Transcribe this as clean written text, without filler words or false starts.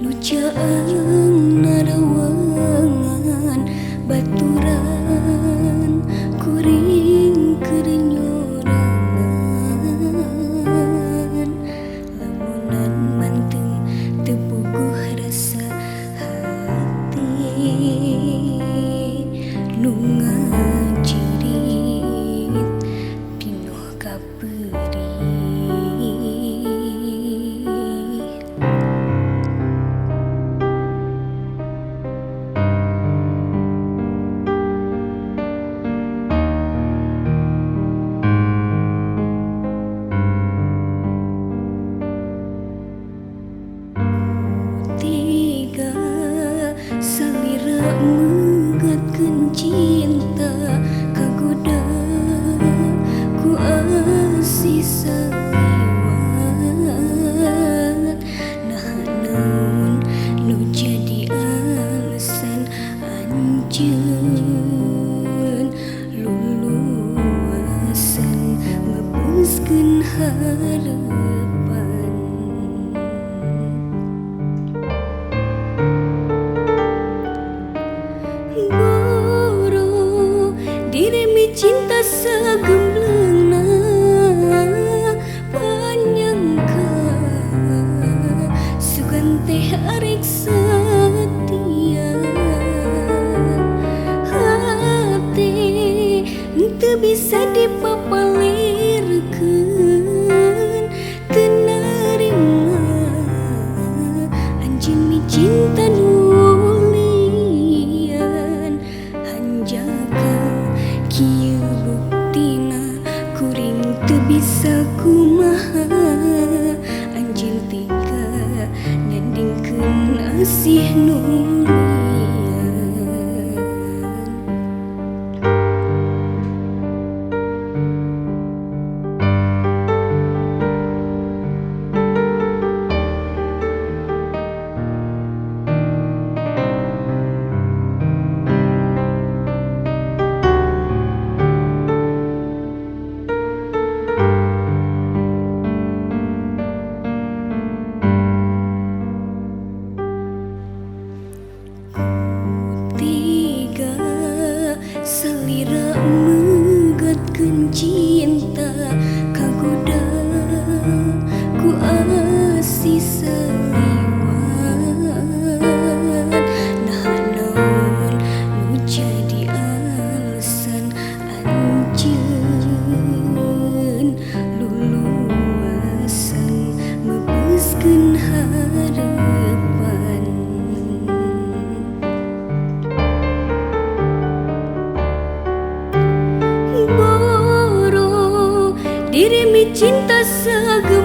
Nujaang narawangan baturan kuring kerenyorangan lamunan manteng tepuguh rasa hati nu ngajirit pinuh kaperih. Salira megatkeun cinta kagoda ku asih saliwat nah naon nu jadi alasan anjeun luluasan ngepuskeun harapan. Diremi cinta sagemblengna panyangka sugan teh arek satia hati teu bisa dipapalirkeun teu narima anjeun mi cinta nulian hanjaka kieu buktina kuring teu bisa kumaha anjeun tega nyandingkeun asih nu salira megatkeun cinta kagoda ku asih saliwat nah naon nu jadi alasan anjeun luluasan ngepuskeun harapan. Diremi cinta sagem